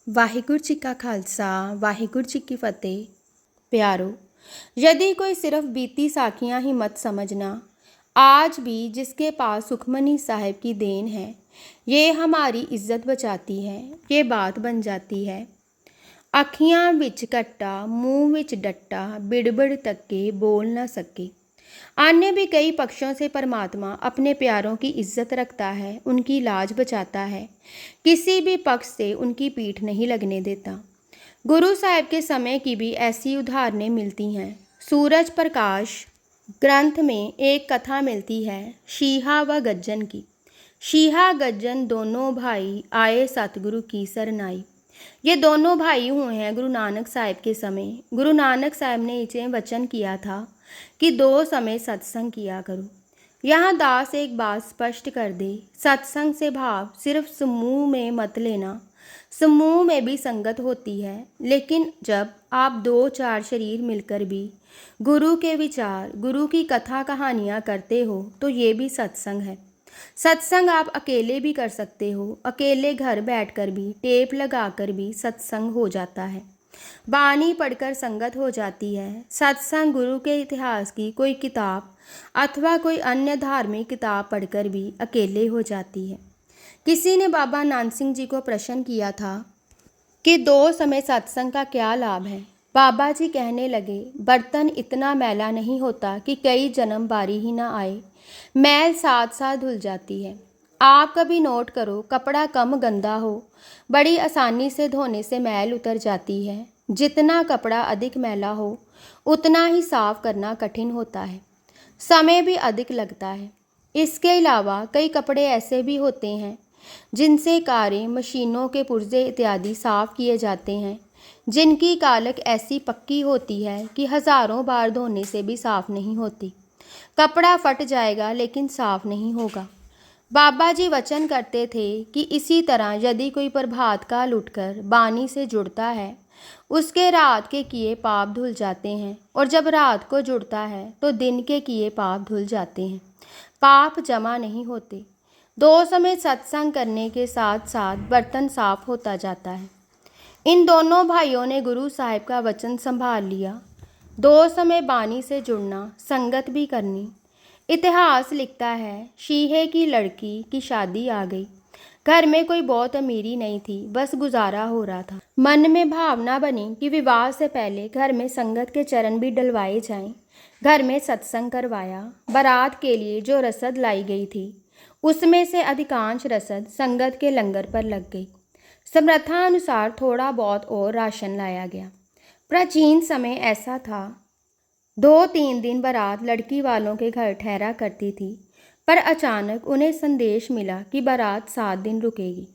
ਵਾਹਿਗੁਰੂ ਜੀ ਕਾ ਖਾਲਸਾ ਵਾਹਿਗुरु जी की फतेह। प्यारो, यदि कोई सिर्फ बीती साखियाँ ही मत समझना, आज भी जिसके पास सुखमनी साहिब की देन है, ये हमारी इज्जत बचाती है, ये बात बन जाती है। अखियाँ विच कट्टा मुँह विच डट्टा, बिड़बिड़ तके बोल न सके। अन्य भी कई पक्षों से परमात्मा अपने प्यारों की इज्जत रखता है, उनकी लाज बचाता है, किसी भी पक्ष से उनकी पीठ नहीं लगने देता। गुरु साहिब के समय की भी ऐसी उदाहरणें मिलती हैं। सूरज प्रकाश ग्रंथ में एक कथा मिलती है शीहा व गज्जन की। शीहा गज्जन दोनों भाई आए सतगुरु की सरनाई। ये दोनों भाई हुए हैं गुरु नानक साहिब के समय। गुरु नानक साहिब ने इसे वचन किया था कि 2 समय सत्संग किया करो। यहाँ दास एक बात स्पष्ट कर दे, सत्संग से भाव सिर्फ समूह में मत लेना। समूह में भी संगत होती है, लेकिन जब आप 2-4 शरीर मिलकर भी गुरु के विचार, गुरु की कथा कहानियाँ करते हो तो ये भी सत्संग है। सत्संग आप अकेले भी कर सकते हो, अकेले घर बैठकर भी, टेप लगाकर भी सत्संग हो जाता है। बानी पढ़कर संगत हो जाती है। सत्संग गुरु के इतिहास की कोई किताब अथवा कोई अन्य धार्मिक किताब पढ़कर भी अकेले हो जाती है। किसी ने बाबा नानक सिंह जी को प्रश्न किया था कि 2 समय सत्संग का क्या लाभ है। बाबा जी कहने लगे, बर्तन इतना मैला नहीं होता कि कई जन्म बारी ही ना आए, मैल साथ साथ धुल जाती है। आप कभी नोट करो, कपड़ा कम गंदा हो, बड़ी आसानी से धोने से मैल उतर जाती है। जितना कपड़ा अधिक मैला हो, उतना ही साफ करना कठिन होता है, समय भी अधिक लगता है। इसके अलावा कई कपड़े ऐसे भी होते हैं जिनसे कारें, मशीनों के पुर्जे इत्यादि साफ किए जाते हैं, जिनकी कालक ऐसी पक्की होती है कि हज़ारों बार धोने से भी साफ नहीं होती। कपड़ा फट जाएगा लेकिन साफ नहीं होगा। बाबा जी वचन करते थे कि इसी तरह यदि कोई प्रभात काल उठकर बानी से जुड़ता है, उसके रात के किए पाप धुल जाते हैं, और जब रात को जुड़ता है तो दिन के किए पाप धुल जाते हैं, पाप जमा नहीं होते। 2 समय सत्संग करने के साथ साथ बर्तन साफ होता जाता है। इन दोनों भाइयों ने गुरु साहिब का वचन संभाल लिया। 2 समय बानी से जुड़ना, संगत भी करनी। इतिहास लिखता है, शीहे की लड़की की शादी आ गई। घर में कोई बहुत अमीरी नहीं थी, बस गुजारा हो रहा था। मन में भावना बनी कि विवाह से पहले घर में संगत के चरण भी डलवाए जाएं। घर में सत्संग करवाया। बारात के लिए जो रसद लाई गई थी, उसमें से अधिकांश रसद संगत के लंगर पर लग गई। समर्था अनुसार थोड़ा बहुत और राशन लाया गया। प्राचीन समय ऐसा था, 2-3 दिन बारात लड़की वालों के घर ठहरा करती थी, पर अचानक उन्हें संदेश मिला कि बारात 7 दिन रुकेगी।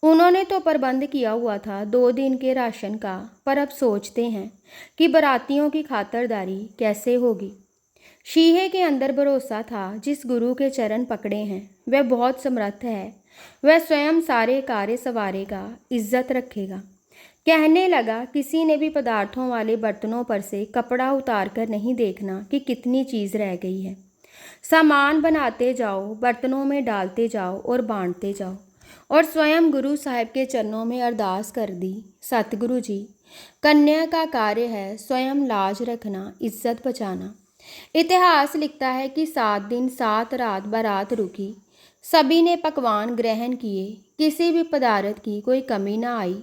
उन्होंने तो प्रबंध किया हुआ था 2 दिन के राशन का, पर अब सोचते हैं कि बारातियों की खातिरदारी कैसे होगी। शीहे के अंदर भरोसा था, जिस गुरु के चरण पकड़े हैं वह बहुत समर्थ है, वह स्वयं सारे कार्य संवारेगा, इज्जत रखेगा। कहने लगा, किसी ने भी पदार्थों वाले बर्तनों पर से कपड़ा उतार कर नहीं देखना कि कितनी चीज़ रह गई है। सामान बनाते जाओ, बर्तनों में डालते जाओ और बांटते जाओ। और स्वयं गुरु साहिब के चरणों में अरदास कर दी, सतगुरु जी, कन्या का कार्य है स्वयं लाज रखना, इज्जत बचाना। इतिहास लिखता है कि 7 दिन 7 रात बारात रुकी। सभी ने पकवान ग्रहण किए, किसी भी पदार्थ की कोई कमी ना आई।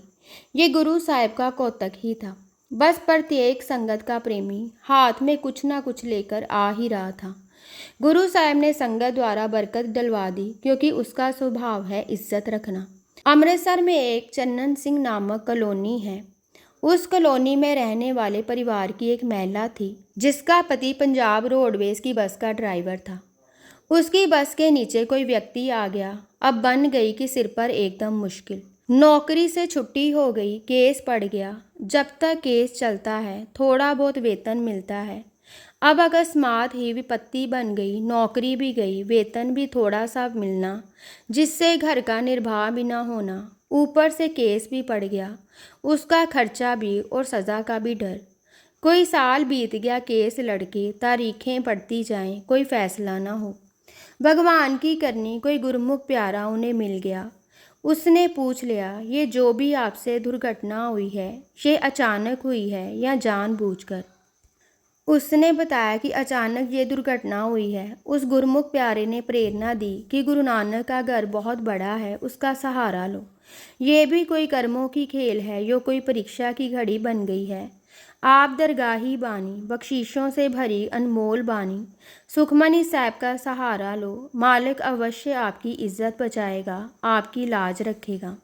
ये गुरु साहिब का कौतक ही था। बस प्रत्येक संगत का प्रेमी हाथ में कुछ ना कुछ लेकर आ ही रहा था। गुरु साहिब ने संगत द्वारा बरकत डलवा दी, क्योंकि उसका स्वभाव है इज्जत रखना। अमृतसर में एक चन्नन सिंह नामक कॉलोनी है। उस कॉलोनी में रहने वाले परिवार की एक महिला थी, जिसका पति पंजाब रोडवेज की बस का ड्राइवर था। उसकी बस के नीचे कोई व्यक्ति आ गया। अब बन गई कि सिर पर एकदम मुश्किल। नौकरी से छुट्टी हो गई, केस पड़ गया। जब तक केस चलता है थोड़ा बहुत वेतन मिलता है। अब अकस्मात ही विपत्ति बन गई, नौकरी भी गई, वेतन भी थोड़ा सा मिलना, जिससे घर का निर्वाह भी ना होना, ऊपर से केस भी पड़ गया, उसका खर्चा भी और सज़ा का भी डर। कोई साल बीत गया, केस लड़के, तारीखें पड़ती जाएं, कोई फैसला ना हो। भगवान की करनी कोई गुरमुख प्यारा उन्हें मिल गया। उसने पूछ लिया, ये जो भी आपसे दुर्घटना हुई है, ये अचानक हुई है या जानबूझकर? उसने बताया कि अचानक ये दुर्घटना हुई है। उस गुरमुख प्यारे ने प्रेरणा दी कि गुरु नानक का घर बहुत बड़ा है, उसका सहारा लो। ये भी कोई कर्मों की खेल है, यो कोई परीक्षा की घड़ी बन गई है। आप दरगाही बानी, बख्शीशों से भरी अनमोल बानी, सुखमनी साहब का सहारा लो। मालिक अवश्य आपकी इज्जत बचाएगा, आपकी लाज रखेगा।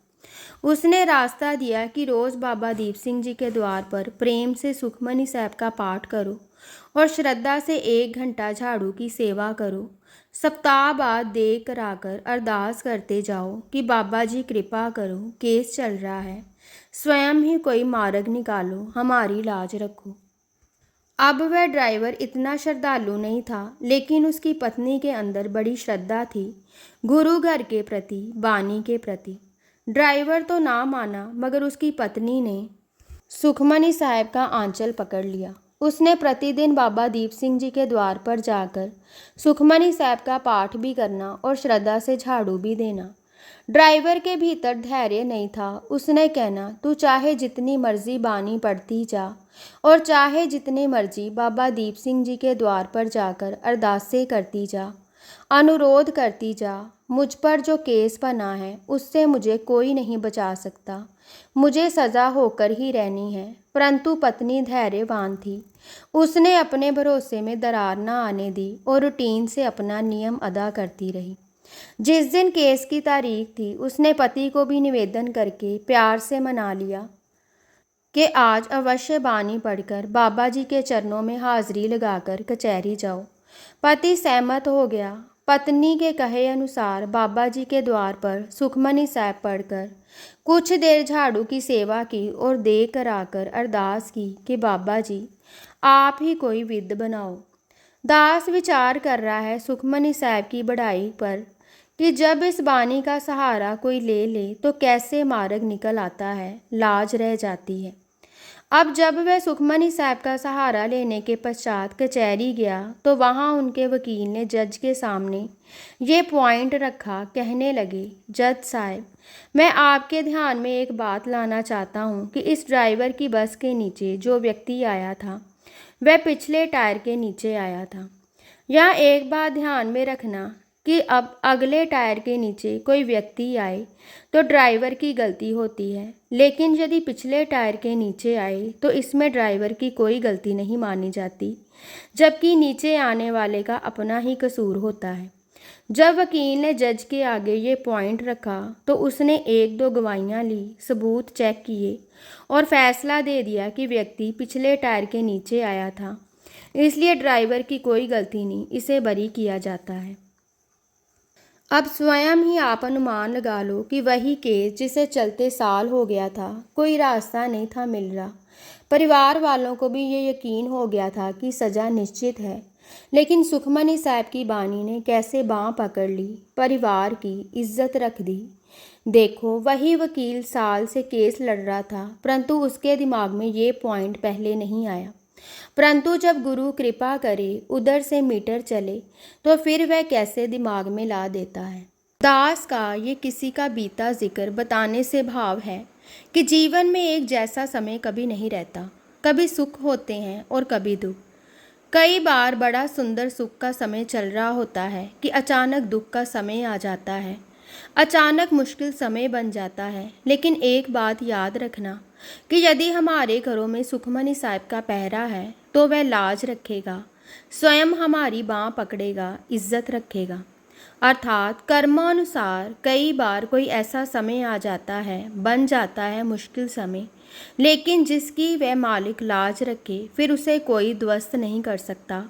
उसने रास्ता दिया कि रोज़ बाबा दीप सिंह जी के द्वार पर प्रेम से सुखमनी साहब का पाठ करो और श्रद्धा से 1 घंटा झाड़ू की सेवा करो। सप्ताह बाद देख कर आकर अरदास करते जाओ कि बाबा जी कृपा करो, केस चल रहा है, स्वयं ही कोई मार्ग निकालो, हमारी लाज रखो। अब वह ड्राइवर इतना श्रद्धालु नहीं था, लेकिन उसकी पत्नी के अंदर बड़ी श्रद्धा थी, गुरु घर के प्रति, बानी के प्रति। ड्राइवर तो ना माना, मगर उसकी पत्नी ने सुखमनी साहब का आंचल पकड़ लिया। उसने प्रतिदिन बाबा दीप सिंह जी के द्वार पर जाकर सुखमनी साहब का पाठ भी करना और श्रद्धा से झाड़ू भी देना। ड्राइवर के भीतर धैर्य नहीं था। उसने कहना, तू चाहे जितनी मर्जी बानी पढ़ती जा और चाहे जितनी मर्जी बाबा दीप सिंह जी के द्वार पर जाकर अरदासें करती जा, अनुरोध करती जा। मुझ पर जो केस बना है उससे मुझे कोई नहीं बचा सकता, मुझे सज़ा होकर ही रहनी है। परंतु पत्नी धैर्यवान थी। उसने अपने भरोसे में दरार न आने दी और रूटीन से अपना नियम अदा करती रही। जिस दिन केस की तारीख थी, उसने पति को भी निवेदन करके प्यार से मना लिया कि आज अवश्य बानी पढ़कर बाबा जी के चरणों में हाजिरी लगाकर कचहरी जाओ। पति सहमत हो गया। पत्नी के कहे अनुसार बाबा जी के द्वार पर सुखमनी साहब पढ़कर कुछ देर झाड़ू की सेवा की और दे कर आकर अरदास की कि बाबा जी आप ही कोई विध बनाओ। दास विचार कर रहा है सुखमनी साहब की बढ़ाई पर कि जब इस बानी का सहारा कोई ले ले तो कैसे मार्ग निकल आता है, लाज रह जाती है। अब जब वह सुखमनी साहब का सहारा लेने के पश्चात कचहरी गया तो वहाँ उनके वकील ने जज के सामने ये पॉइंट रखा। कहने लगे, जज साहब, मैं आपके ध्यान में एक बात लाना चाहता हूँ कि इस ड्राइवर की बस के नीचे जो व्यक्ति आया था वह पिछले टायर के नीचे आया था। यहाँ एक बात ध्यान में रखना कि अब अगले टायर के नीचे कोई व्यक्ति आए तो ड्राइवर की गलती होती है, लेकिन यदि पिछले टायर के नीचे आए तो इसमें ड्राइवर की कोई गलती नहीं मानी जाती, जबकि नीचे आने वाले का अपना ही कसूर होता है। जब वकील ने जज के आगे ये पॉइंट रखा तो उसने 1-2 गवाहियाँ ली, सबूत चेक किए और फैसला दे दिया कि व्यक्ति पिछले टायर के नीचे आया था, इसलिए ड्राइवर की कोई गलती नहीं, इसे बरी किया जाता है। अब स्वयं ही आप अनुमान लगा लो कि वही केस जिसे चलते साल हो गया था, कोई रास्ता नहीं था मिल रहा। परिवार वालों को भी ये यकीन हो गया था कि सज़ा निश्चित है, लेकिन सुखमनी साहब की बानी ने कैसे बाँह पकड़ ली, परिवार की इज्जत रख दी। देखो, वही वकील साल से केस लड़ रहा था, परंतु उसके दिमाग में ये पॉइंट पहले नहीं आया। परंतु जब गुरु कृपा करे, उधर से मीटर चले, तो फिर वह कैसे दिमाग में ला देता है। दास का ये किसी का बीता जिक्र बताने से भाव है कि जीवन में एक जैसा समय कभी नहीं रहता। कभी सुख होते हैं और कभी दुख। कई बार बड़ा सुंदर सुख का समय चल रहा होता है कि अचानक दुख का समय आ जाता है, अचानक मुश्किल समय बन जाता है। लेकिन एक बात याद रखना कि यदि हमारे घरों में सुखमनी साहब का पहरा है तो वह लाज रखेगा, स्वयं हमारी बाँह पकड़ेगा, इज्जत रखेगा। अर्थात कर्मानुसार कई बार कोई ऐसा समय आ जाता है, बन जाता है मुश्किल समय, लेकिन जिसकी वह मालिक लाज रखे, फिर उसे कोई ध्वस्त नहीं कर सकता,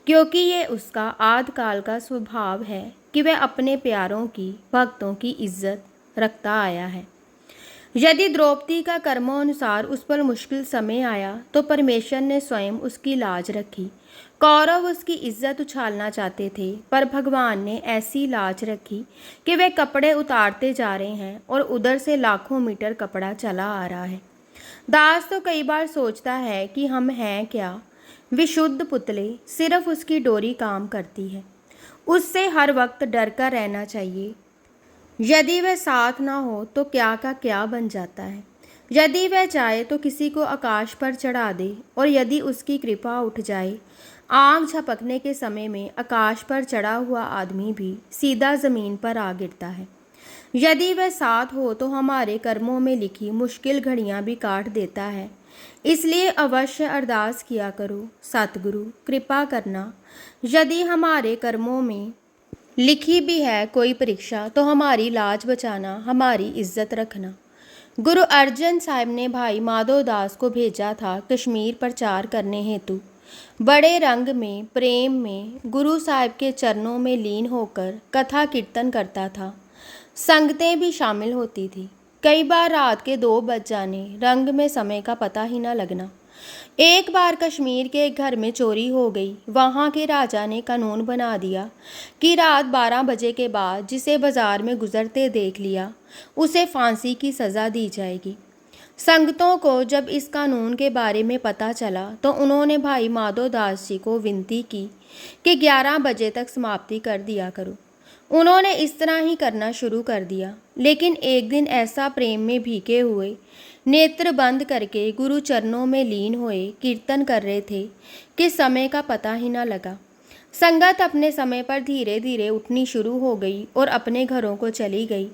क्योंकि ये उसका आदिकाल का स्वभाव है कि वह अपने प्यारों की, भक्तों की इज्जत रखता आया है। यदि द्रौपदी का कर्मानुसार उस पर मुश्किल समय आया तो परमेश्वर ने स्वयं उसकी लाज रखी। कौरव उसकी इज्जत उछालना चाहते थे, पर भगवान ने ऐसी लाज रखी कि वे कपड़े उतारते जा रहे हैं और उधर से लाखों मीटर कपड़ा चला आ रहा है। दास तो कई बार सोचता है कि हम हैं क्या, विशुद्ध पुतले, सिर्फ उसकी डोरी काम करती है। उससे हर वक्त डर कर रहना चाहिए। यदि वह साथ ना हो तो क्या का क्या बन जाता है। यदि वह चाहे तो किसी को आकाश पर चढ़ा दे, और यदि उसकी कृपा उठ जाए, आँख झपकने के समय में आकाश पर चढ़ा हुआ आदमी भी सीधा ज़मीन पर आ गिरता है। यदि वह साथ हो तो हमारे कर्मों में लिखी मुश्किल घड़ियां भी काट देता है। इसलिए अवश्य अरदास किया करो, सतगुरु कृपा करना। यदि हमारे कर्मों में लिखी भी है कोई परीक्षा तो हमारी लाज बचाना, हमारी इज्जत रखना। गुरु अर्जन साहब ने भाई माधो दास को भेजा था कश्मीर प्रचार करने हेतु। बड़े रंग में, प्रेम में गुरु साहब के चरणों में लीन होकर कथा कीर्तन करता था। संगतें भी शामिल होती थी। कई बार रात के 2 बज जाने, रंग में समय का पता ही न लगना। एक बार कश्मीर के एक घर में चोरी हो गई। वहाँ के राजा ने कानून बना दिया कि रात 12 बजे के बाद जिसे बाजार में गुजरते देख लिया, उसे फांसी की सज़ा दी जाएगी। संगतों को जब इस कानून के बारे में पता चला तो उन्होंने भाई माधो दास जी को विनती की कि 11 बजे तक समाप्ति कर दिया करो। उन्होंने इस तरह ही करना शुरू कर दिया। लेकिन एक दिन ऐसा प्रेम में भीगे हुए, नेत्र बंद करके गुरु चरणों में लीन हुए कीर्तन कर रहे थे कि समय का पता ही न लगा। संगत अपने समय पर धीरे धीरे उठनी शुरू हो गई और अपने घरों को चली गई।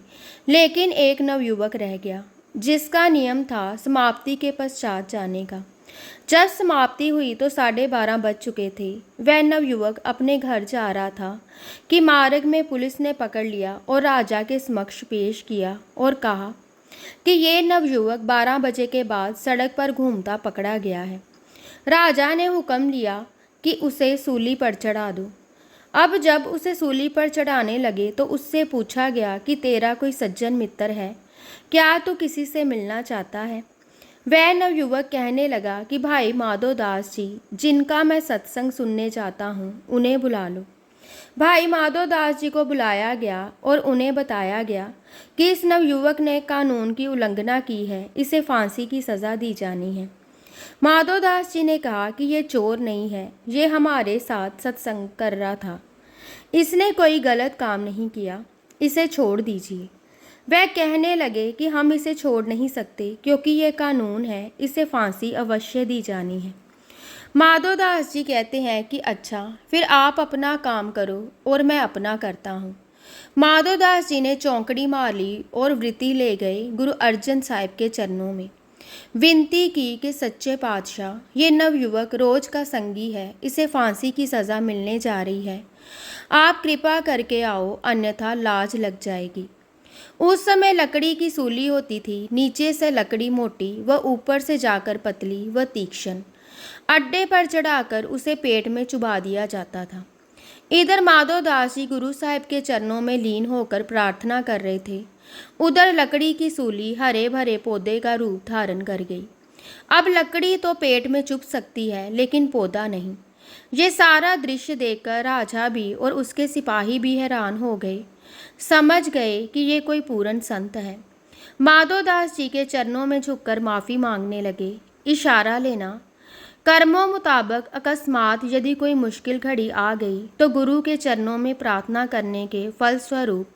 लेकिन एक नवयुवक रह गया, जिसका नियम था समाप्ति के पश्चात जाने का। जब समाप्ति हुई तो 12:30 बज चुके थे। वह नवयुवक अपने घर जा रहा था कि मार्ग में पुलिस ने पकड़ लिया और राजा के समक्ष पेश किया और कहा कि ये नवयुवक 12 बजे के बाद सड़क पर घूमता पकड़ा गया है। राजा ने हुक्म लिया कि उसे सूली पर चढ़ा दो। अब जब उसे सूली पर चढ़ाने लगे तो उससे पूछा गया कि तेरा कोई सज्जन मित्र है, क्या तू किसी से मिलना चाहता है। वह नवयुवक कहने लगा कि भाई माधो दास जी, जिनका मैं सत्संग सुनने जाता हूँ, उन्हें बुला लो। भाई माधो दास जी को बुलाया गया और उन्हें बताया गया कि इस नवयुवक ने कानून की उल्लंघना की है, इसे फांसी की सज़ा दी जानी है। माधो दास जी ने कहा कि ये चोर नहीं है, ये हमारे साथ सत्संग कर रहा था, इसने कोई गलत काम नहीं किया, इसे छोड़ दीजिए। वह कहने लगे कि हम इसे छोड़ नहीं सकते क्योंकि ये कानून है, इसे फांसी अवश्य दी जानी है। माधो दास जी कहते हैं कि अच्छा, फिर आप अपना काम करो और मैं अपना करता हूँ। माधो दास जी ने चौंकड़ी मार ली और वृत्ति ले गए गुरु अर्जन साहिब के चरणों में। विनती की कि सच्चे पातशाह, ये नवयुवक रोज का संगी है, इसे फांसी की सज़ा मिलने जा रही है, आप कृपा करके आओ, अन्यथा लाज लग जाएगी। उस समय लकड़ी की सूली होती थी, नीचे से लकड़ी मोटी व ऊपर से जाकर पतली व तीक्ष्ण। अड्डे पर चढ़ाकर उसे पेट में चुबा दिया जाता था। इधर माधो दास जी गुरु साहिब के चरणों में लीन होकर प्रार्थना कर रहे थे, उधर लकड़ी की सूली हरे भरे पौधे का रूप धारण कर गई। अब लकड़ी तो पेट में चुभ सकती है, लेकिन पौधा नहीं। ये सारा दृश्य देखकर राजा भी और उसके सिपाही भी हैरान हो गए, समझ गए कि ये कोई पूर्ण संत है। माधो दास जी के चरणों में झुककर माफ़ी मांगने लगे। इशारा लेना, कर्मों मुताबिक अकस्मात यदि कोई मुश्किल घड़ी आ गई तो गुरु के चरणों में प्रार्थना करने के फलस्वरूप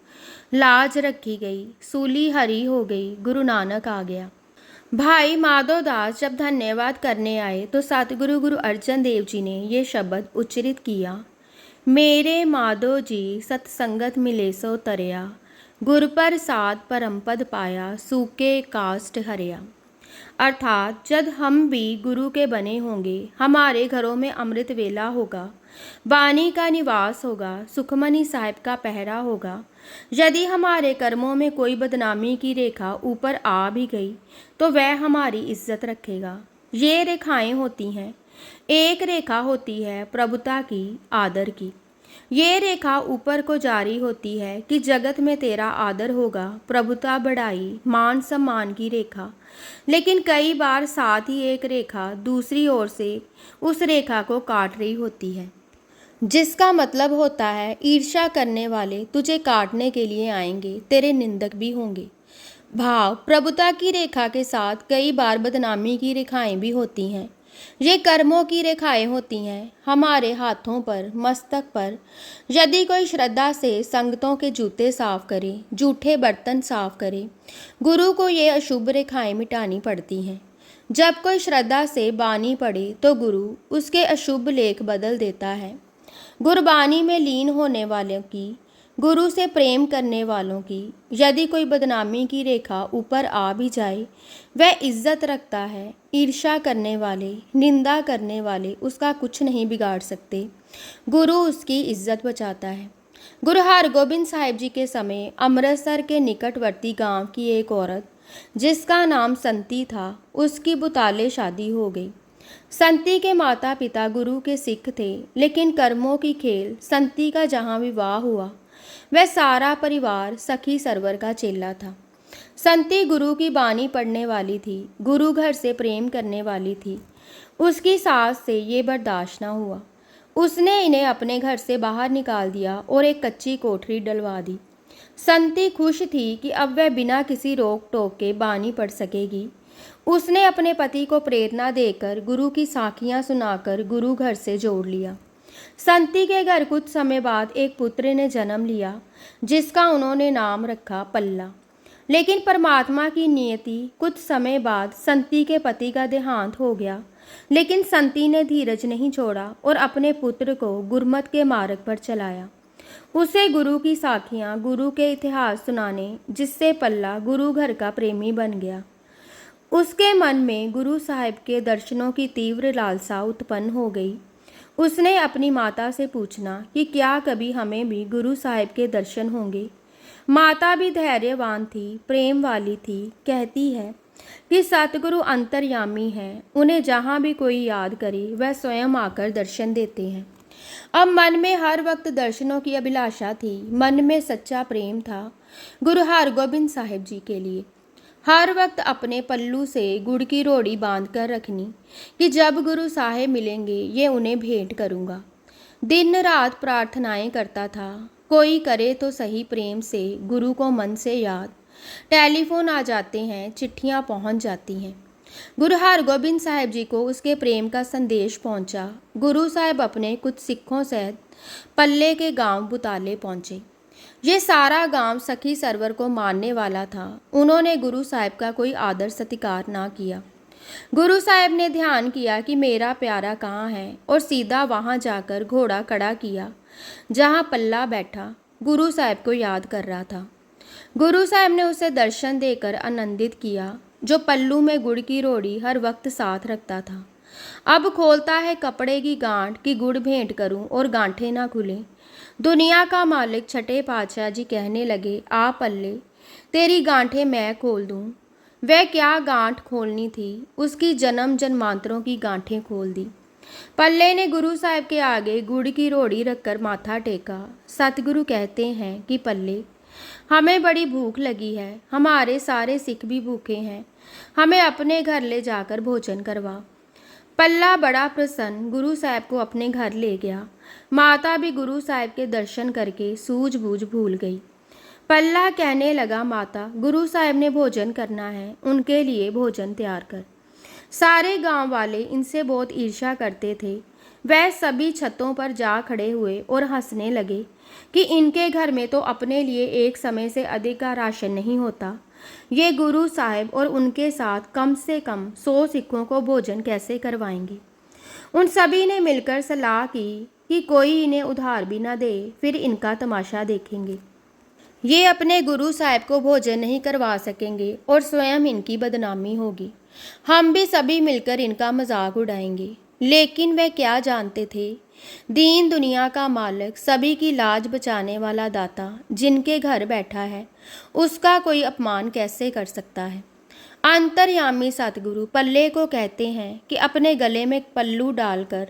लाज रखी गई, सूली हरी हो गई, गुरु नानक आ गया। भाई माधो दास जब धन्यवाद करने आए तो सतगुरु गुरु अर्जन देव जी ने ये शब्द उच्चरित किया, मेरे माधो जी सत्संगत मिले सो तरया, गुर पर साध परम पद पाया, सूके काष्ट हरया। अर्थात जब हम भी गुरु के बने होंगे, हमारे घरों में अमृत वेला होगा, वाणी का निवास होगा, सुखमनी साहिब का पहरा होगा। यदि हमारे कर्मों में कोई बदनामी की रेखा ऊपर आ भी गई तो वह हमारी इज्जत रखेगा। ये रेखाएं होती हैं, एक रेखा होती है प्रभुता की, आदर की। ये रेखा ऊपर को जारी होती है कि जगत में तेरा आदर होगा, प्रभुता, बढ़ाई, मान सम्मान की रेखा। लेकिन कई बार साथ ही एक रेखा दूसरी ओर से उस रेखा को काट रही होती है, जिसका मतलब होता है ईर्ष्या करने वाले तुझे काटने के लिए आएंगे, तेरे निंदक भी होंगे। भाव प्रभुता की रेखा के साथ कई बार बदनामी की रेखाएं भी होती हैं। ये कर्मों की रेखाएं होती हैं हमारे हाथों पर, मस्तक पर। यदि कोई श्रद्धा से संगतों के जूते साफ करे, जूठे बर्तन साफ करे, गुरु को ये अशुभ रेखाएं मिटानी पड़ती हैं। जब कोई श्रद्धा से बानी पढ़े तो गुरु उसके अशुभ लेख बदल देता है। गुरबानी में लीन होने वालों की, गुरु से प्रेम करने वालों की यदि कोई बदनामी की रेखा ऊपर आ भी जाए, वह इज्जत रखता है। ईर्ष्या करने वाले, निंदा करने वाले उसका कुछ नहीं बिगाड़ सकते। गुरु उसकी इज्जत बचाता है। गुरु हरगोबिंद साहिब जी के समय अमृतसर के निकटवर्ती गांव की एक औरत जिसका नाम संती था, उसकी बुताले शादी हो गई। संती के माता पिता गुरु के सिख थे, लेकिन कर्मों की खेल संती का जहाँ विवाह हुआ, वह सारा परिवार सखी सरवर का चेला था। संती गुरु की बानी पढ़ने वाली थी, गुरु घर से प्रेम करने वाली थी। उसकी सास से ये बर्दाश्त न हुआ। उसने इन्हें अपने घर से बाहर निकाल दिया और एक कच्ची कोठरी डलवा दी। संती खुश थी कि अब वह बिना किसी रोक टोक के बानी पढ़ सकेगी। उसने अपने पति को प्रेरणा देकर गुरु की साखियाँ सुनाकर गुरु घर से जोड़ लिया। संती के घर कुछ समय बाद एक पुत्र ने जन्म लिया, जिसका उन्होंने नाम रखा पल्ला। लेकिन परमात्मा की नियति, कुछ समय बाद संती के पति का देहांत हो गया। लेकिन संती ने धीरज नहीं छोड़ा और अपने पुत्र को गुरमत के मार्ग पर चलाया। उसे गुरु की साखियाँ, गुरु के इतिहास सुनाने, जिससे पल्ला गुरु घर का प्रेमी बन गया। उसके मन में गुरु साहिब के दर्शनों की तीव्र लालसा उत्पन्न हो गई। उसने अपनी माता से पूछना कि क्या कभी हमें भी गुरु साहिब के दर्शन होंगे। माता भी धैर्यवान थी, प्रेम वाली थी। कहती है कि सतगुरु अंतर्यामी हैं, उन्हें जहाँ भी कोई याद करे वह स्वयं आकर दर्शन देते हैं। अब मन में हर वक्त दर्शनों की अभिलाषा थी, मन में सच्चा प्रेम था गुरु हरगोबिंद साहिब जी के लिए। हर वक्त अपने पल्लू से गुड़ की रोड़ी बांध कर रखनी कि जब गुरु साहिब मिलेंगे ये उन्हें भेंट करूँगा। दिन रात प्रार्थनाएं करता था, कोई करे तो सही प्रेम से गुरु को मन से याद। टेलीफोन आ जाते हैं, चिट्ठियाँ पहुँच जाती हैं। गुरु हरगोबिंद साहिब जी को उसके प्रेम का संदेश पहुँचा। गुरु साहिब अपने कुछ सिखों सहित पल्ले के गांव बुताले पहुँचे। ये सारा गांव सखी सरवर को मानने वाला था। उन्होंने गुरु साहिब का कोई आदर सत्कार ना किया। गुरु साहिब ने ध्यान किया कि मेरा प्यारा कहाँ है और सीधा वहाँ जाकर घोड़ा खड़ा किया जहाँ पल्ला बैठा गुरु साहिब को याद कर रहा था। गुरु साहिब ने उसे दर्शन देकर आनंदित किया, जो पल्लू में गुड़ की रोड़ी हर वक्त साथ रखता था। अब खोलता है कपड़े की गांठ कि गुड़ भेंट करूं और गांठें ना खुलें। दुनिया का मालिक छठे पातशाह जी कहने लगे, आ पल्ले, तेरी गांठें मैं खोल दूं। वह क्या गांठ खोलनी थी, उसकी जन्म जन्मांतरों की गांठें खोल दी। पल्ले ने गुरु साहिब के आगे गुड़ की रोड़ी रखकर माथा टेका। सतगुरु कहते हैं कि पल्ले, हमें बड़ी भूख लगी है, हमारे सारे सिख भी भूखे हैं, हमें अपने घर ले जाकर भोजन करवा। पल्ला बड़ा प्रसन्न गुरु साहिब को अपने घर ले गया। माता भी गुरु साहिब के दर्शन करके सूझबूझ भूल गई। पल्ला कहने लगा, माता, गुरु साहिब ने भोजन करना है, उनके लिए भोजन तैयार कर। सारे गांव वाले इनसे बहुत ईर्ष्या करते थे। वह सभी छतों पर जा खड़े हुए और हंसने लगे कि इनके घर में तो अपने लिए एक समय से अधिक का राशन नहीं होता। ये गुरु साहिब और उनके साथ कम से कम 100 सिखों को भोजन कैसे करवाएंगे। उन सभी ने मिलकर सलाह की कि कोई इन्हें उधार भी न दे, फिर इनका तमाशा देखेंगे। ये अपने गुरु साहिब को भोजन नहीं करवा सकेंगे और स्वयं इनकी बदनामी होगी। हम भी सभी मिलकर इनका मजाक उड़ाएंगे। लेकिन वह क्या जानते थे, दीन दुनिया का मालिक, सभी की लाज बचाने वाला दाता, जिनके घर बैठा है, उसका कोई अपमान कैसे कर सकता है। अंतर्यामी सतगुरु पल्ले को कहते हैं कि अपने गले में पल्लू डालकर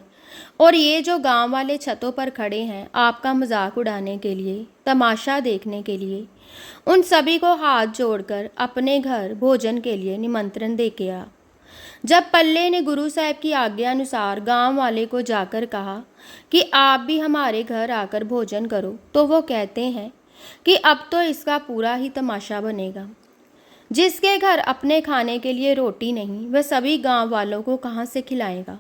और ये जो गांव वाले छतों पर खड़े हैं आपका मजाक उड़ाने के लिए, तमाशा देखने के लिए, उन सभी को हाथ जोड़कर अपने घर भोजन के लिए निमंत्रण दे के आ। जब पल्ले ने गुरु साहिब की आज्ञा अनुसार गांव वाले को जाकर कहा कि आप भी हमारे घर आकर भोजन करो, तो वो कहते हैं कि अब तो इसका पूरा ही तमाशा बनेगा। जिसके घर अपने खाने के लिए रोटी नहीं, वह सभी गांव वालों को कहाँ से खिलाएगा।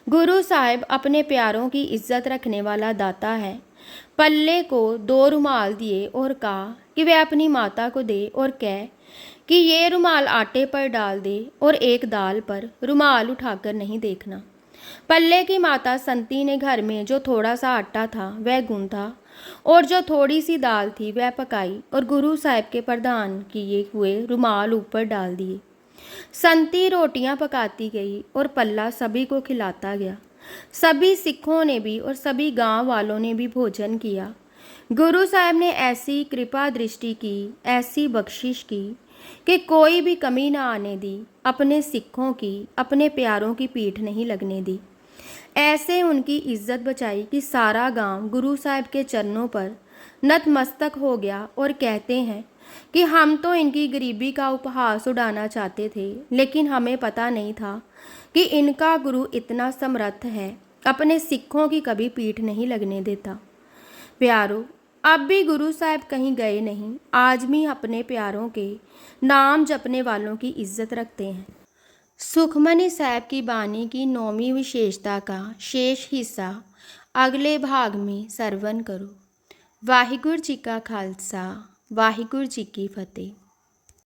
गुरु साहिब अपने प्यारों की इज्जत रखने वाला दाता है। पल्ले को 2 रुमाल दिए और कहा कि वह अपनी माता को दे और कह कि ये रुमाल आटे पर डाल दे और एक दाल पर रुमाल उठाकर नहीं देखना। पल्ले की माता संती ने घर में जो थोड़ा सा आटा था वह गूंथा और जो थोड़ी सी दाल थी वह पकाई और गुरु साहिब के प्रदान किए हुए रुमाल ऊपर डाल दिए। संती रोटियां पकाती गई और पल्ला सभी को खिलाता गया। सभी सिखों ने भी और सभी गांव वालों ने भी भोजन किया। गुरु साहिब ने ऐसी कृपा दृष्टि की, ऐसी बख्शिश की कि कोई भी कमी ना आने दी। अपने सिखों की, अपने प्यारों की पीठ नहीं लगने दी। ऐसे उनकी इज्जत बचाई कि सारा गांव गुरु साहिब के चरणों पर नतमस्तक हो गया और कहते हैं कि हम तो इनकी गरीबी का उपहास उड़ाना चाहते थे, लेकिन हमें पता नहीं था कि इनका गुरु इतना समर्थ है, अपने सिखों की कभी पीठ नहीं लगने देता। प्यारो, अब भी गुरु साहिब कहीं गए नहीं, आज भी अपने प्यारों के नाम जपने वालों की इज्जत रखते हैं। सुखमनी साहिब की बानी की 9वीं विशेषता का शेष हिस्सा अगले भाग में सरवण करो। वाहिगुरु जी का खालसा, वाहिगुरु जी की फतेह।